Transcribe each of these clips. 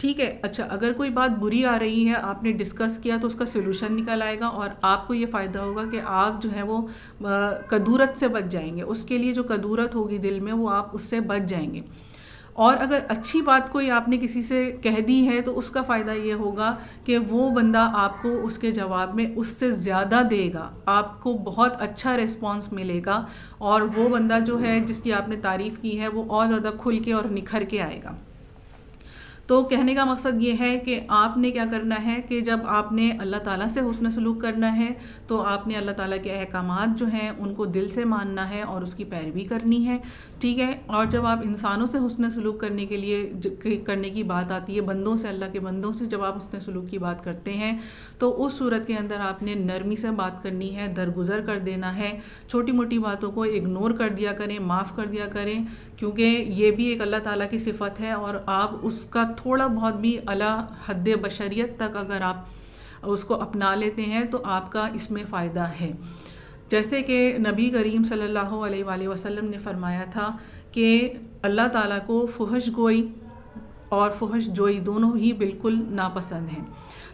ٹھیک ہے. اچھا اگر کوئی بات بری آ رہی ہے، آپ نے ڈسکس کیا تو اس کا سلوشن نکل آئے گا اور آپ کو یہ فائدہ ہوگا کہ آپ جو ہے وہ کدورت سے بچ جائیں گے. اس کے لیے جو کدورت ہوگی دل میں وہ آپ اس سے بچ جائیں گے. اور اگر اچھی بات کوئی آپ نے کسی سے کہہ دی ہے تو اس کا فائدہ یہ ہوگا کہ وہ بندہ آپ کو اس کے جواب میں اس سے زیادہ دے گا، آپ کو بہت اچھا ریسپانس ملے گا، اور وہ بندہ جو ہے جس کی آپ نے تعریف کی ہے وہ اور زیادہ کھل کے اور نکھر کے آئے گا. تو کہنے کا مقصد یہ ہے کہ آپ نے کیا کرنا ہے کہ جب آپ نے اللہ تعالیٰ سے حسن سلوک کرنا ہے تو آپ نے اللہ تعالیٰ کے احکامات جو ہیں ان کو دل سے ماننا ہے اور اس کی پیروی کرنی ہے. ٹھیک ہے. اور جب آپ انسانوں سے حسن سلوک کرنے کے لیے کرنے کی بات آتی ہے، بندوں سے، اللہ کے بندوں سے جب آپ حسن سلوک کی بات کرتے ہیں تو اس صورت کے اندر آپ نے نرمی سے بات کرنی ہے، درگزر کر دینا ہے، چھوٹی موٹی باتوں کو اگنور کر دیا کریں، معاف کر دیا کریں، کیونکہ یہ بھی ایک اللہ تعالیٰ کی صفت ہے. اور آپ اس کا تھوڑا بہت بھی اعلیٰ حد بشریت تک اگر آپ اس کو اپنا لیتے ہیں تو آپ کا اس میں فائدہ ہے. جیسے کہ نبی کریم صلی اللہ علیہ وآلہ وسلم نے فرمایا تھا کہ اللہ تعالیٰ کو فحش گوئی اور فحش جوئی دونوں ہی بالکل ناپسند ہیں.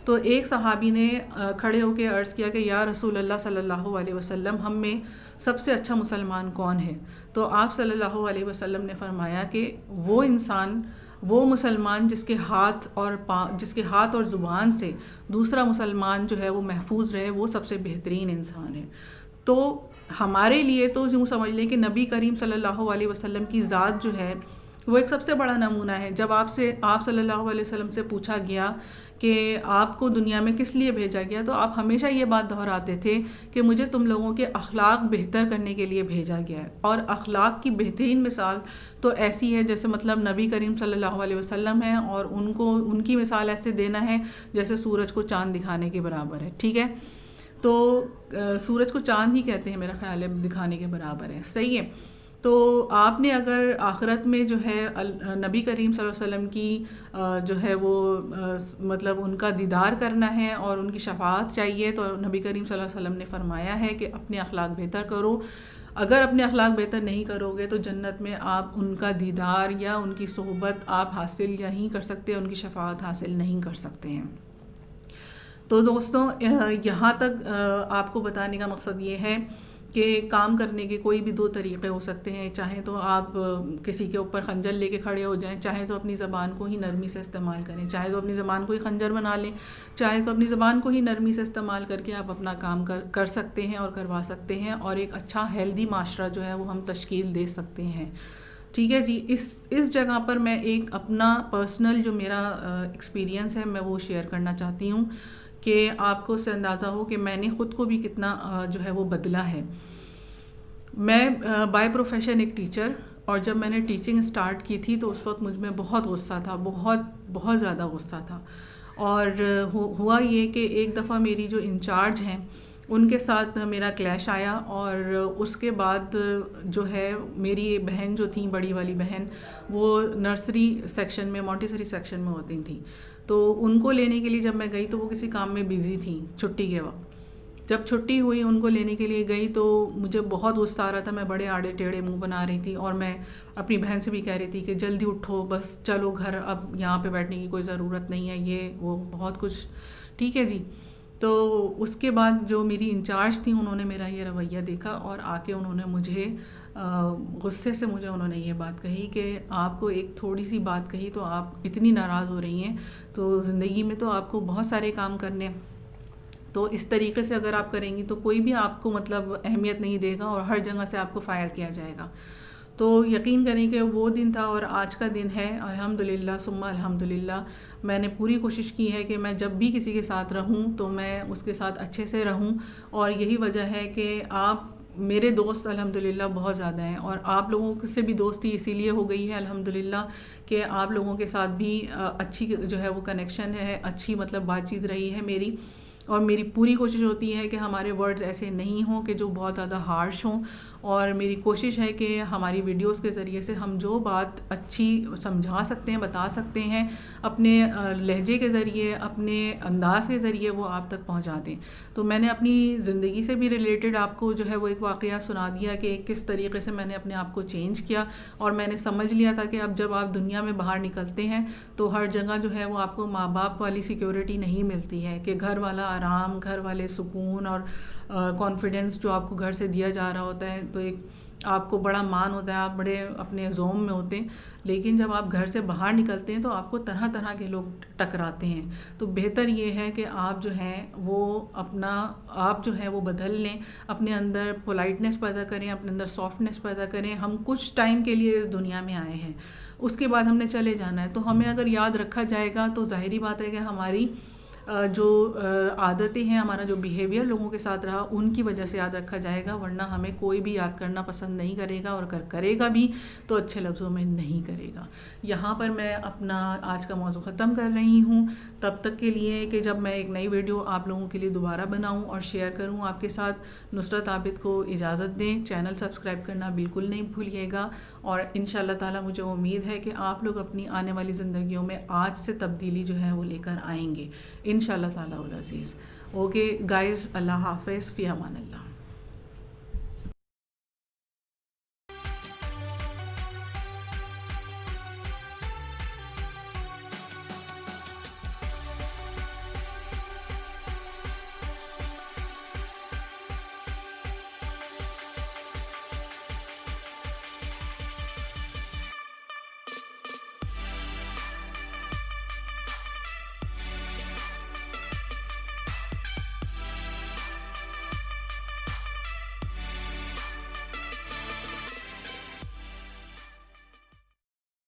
تو ایک صحابی نے کھڑے ہو کے عرض کیا کہ یا رسول اللہ صلی اللہ علیہ وسلم، ہم میں سب سے اچھا مسلمان کون ہے؟ تو آپ صلی اللہ علیہ وسلم نے فرمایا کہ وہ انسان، وہ مسلمان جس کے ہاتھ اور زبان سے دوسرا مسلمان جو ہے وہ محفوظ رہے، وہ سب سے بہترین انسان ہے. تو ہمارے لیے تو یوں سمجھ لیں کہ نبی کریم صلی اللہ علیہ وسلم کی ذات جو ہے وہ ایک سب سے بڑا نمونہ ہے. جب آپ صلی اللہ علیہ وسلم سے پوچھا گیا کہ آپ کو دنیا میں کس لیے بھیجا گیا، تو آپ ہمیشہ یہ بات دہراتے تھے کہ مجھے تم لوگوں کے اخلاق بہتر کرنے کے لیے بھیجا گیا ہے. اور اخلاق کی بہترین مثال تو ایسی ہے جیسے مطلب نبی کریم صلی اللہ علیہ وسلم ہیں، اور ان کی مثال ایسے دینا ہے جیسے سورج کو چاند دکھانے کے برابر ہے. ٹھیک ہے. تو سورج کو چاند ہی کہتے ہیں میرا خیال ہے، دکھانے کے برابر ہے. صحیح ہے. تو آپ نے اگر آخرت میں جو ہے نبی کریم صلی اللہ علیہ وسلم کی جو ہے وہ مطلب ان کا دیدار کرنا ہے اور ان کی شفاعت چاہیے، تو نبی کریم صلی اللہ علیہ وسلم نے فرمایا ہے کہ اپنے اخلاق بہتر کرو. اگر اپنے اخلاق بہتر نہیں کرو گے تو جنت میں آپ ان کا دیدار یا ان کی صحبت آپ حاصل نہیں کر سکتے، ان کی شفاعت حاصل نہیں کر سکتے ہیں. تو دوستوں، یہاں تک آپ کو بتانے کا مقصد یہ ہے کہ کام کرنے کے کوئی بھی دو طریقے ہو سکتے ہیں. چاہے تو آپ کسی کے اوپر خنجر لے کے کھڑے ہو جائیں، چاہے تو اپنی زبان کو ہی نرمی سے استعمال کریں، چاہے تو اپنی زبان کو ہی خنجر بنا لیں، چاہے تو اپنی زبان کو ہی نرمی سے استعمال کر کے آپ اپنا کام کر سکتے ہیں اور کروا سکتے ہیں، اور ایک اچھا ہیلدی معاشرہ جو ہے وہ ہم تشکیل دے سکتے ہیں. ٹھیک ہے جی. اس جگہ پر میں ایک اپنا پرسنل جو میرا ایکسپیرینس ہے میں وہ شیئر کرنا چاہتی ہوں کہ آپ کو اس سے اندازہ ہو کہ میں نے خود کو بھی کتنا جو ہے وہ بدلا ہے. میں بائی پروفیشن ایک ٹیچر، اور جب میں نے ٹیچنگ سٹارٹ کی تھی تو اس وقت مجھ میں بہت غصہ تھا، بہت زیادہ غصہ تھا. اور ہوا یہ کہ ایک دفعہ میری جو انچارج ہیں ان کے ساتھ میرا کلیش آیا، اور اس کے بعد جو ہے میری بہن جو تھیں، بڑی والی بہن، وہ نرسری سیکشن میں، مونٹیسری سیکشن میں ہوتی تھیں. تو ان کو لینے کے لیے جب میں گئی تو وہ کسی کام میں بیزی تھیں چھٹی کے وقت. جب چھٹی ہوئی ان کو لینے کے لیے گئی تو مجھے بہت غصہ آ رہا تھا. میں بڑے آڑے ٹیڑھے منہ بنا رہی تھی، اور میں اپنی بہن سے بھی کہہ رہی تھی کہ جلدی اٹھو، بس چلو گھر، اب یہاں پہ بیٹھنے کی کوئی ضرورت نہیں ہے، یہ وہ بہت کچھ. ٹھیک ہے جی. تو اس کے بعد جو میری انچارج تھیں انہوں نے میرا یہ رویہ دیکھا اور آ کے انہوں نے مجھے غصے سے انہوں نے یہ بات کہی کہ آپ کو ایک تھوڑی سی بات کہی تو آپ اتنی ناراض ہو رہی ہیں، تو زندگی میں تو آپ کو بہت سارے کام کرنے، تو اس طریقے سے اگر آپ کریں گی تو کوئی بھی آپ کو مطلب اہمیت نہیں دے گا اور ہر جگہ سے آپ کو فائر کیا جائے گا. تو یقین کریں کہ وہ دن تھا اور آج کا دن ہے. الحمدللہ ثم الحمدللہ میں نے پوری کوشش کی ہے کہ میں جب بھی کسی کے ساتھ رہوں تو میں اس کے ساتھ اچھے سے رہوں، اور یہی وجہ ہے کہ آپ میرے دوست الحمدللہ بہت زیادہ ہیں، اور آپ لوگوں سے بھی دوستی اسی لیے ہو گئی ہے الحمدللہ کہ آپ لوگوں کے ساتھ بھی اچھی جو ہے وہ کنیکشن ہے، اچھی مطلب بات چیت رہی ہے میری. اور میری پوری کوشش ہوتی ہے کہ ہمارے ورڈز ایسے نہیں ہوں کہ جو بہت زیادہ ہارش ہوں، اور میری کوشش ہے کہ ہماری ویڈیوز کے ذریعے سے ہم جو بات اچھی سمجھا سکتے ہیں، بتا سکتے ہیں، اپنے لہجے کے ذریعے، اپنے انداز کے ذریعے وہ آپ تک پہنچا دیں۔ تو میں نے اپنی زندگی سے بھی ریلیٹڈ آپ کو جو ہے وہ ایک واقعہ سنا دیا کہ کس طریقے سے میں نے اپنے آپ کو چینج کیا، اور میں نے سمجھ لیا تھا کہ اب جب آپ دنیا میں باہر نکلتے ہیں تو ہر جگہ جو ہے وہ آپ کو ماں باپ والی سیکیورٹی نہیں ملتی ہے، کہ گھر والا آرام، گھر والے سکون اور کانفیڈنس جو آپ کو گھر سے دیا جا رہا ہوتا ہے، تو ایک آپ کو بڑا مان ہوتا ہے، آپ بڑے اپنے زوم میں ہوتے ہیں۔ لیکن جب آپ گھر سے باہر نکلتے ہیں تو آپ کو طرح طرح کے لوگ ٹکراتے ہیں، تو بہتر یہ ہے کہ آپ جو ہیں وہ آپ جو ہے وہ بدل لیں، اپنے اندر پولائٹنس پیدا کریں، اپنے اندر سافٹنس پیدا کریں۔ ہم کچھ ٹائم کے لیے اس دنیا میں آئے ہیں، اس کے بعد ہم نے چلے جانا ہے، تو ہمیں اگر یاد رکھا جائے گا تو ظاہری بات ہے کہ ہماری جو عادتیں ہیں، ہمارا جو بیہیویئر لوگوں کے ساتھ رہا، ان کی وجہ سے یاد رکھا جائے گا، ورنہ ہمیں کوئی بھی یاد کرنا پسند نہیں کرے گا، اور اگر کرے گا بھی تو اچھے لفظوں میں نہیں کرے گا۔ یہاں پر میں اپنا آج کا موضوع ختم کر رہی ہوں، تب تک کے لیے کہ جب میں ایک نئی ویڈیو آپ لوگوں کے لیے دوبارہ بناؤں اور شیئر کروں آپ کے ساتھ۔ نصرت عابد کو اجازت دیں، چینل سبسکرائب کرنا بالکل نہیں بھولیے گا، اور انشاءاللہ تعالی مجھے امید ہے کہ آپ لوگ اپنی آنے والی زندگیوں میں آج سے تبدیلی جو ہے وہ لے کر آئیں گے انشاءاللہ تعالی العزیز۔ اوکے گائز، اللہ حافظ، فی امان اللہ۔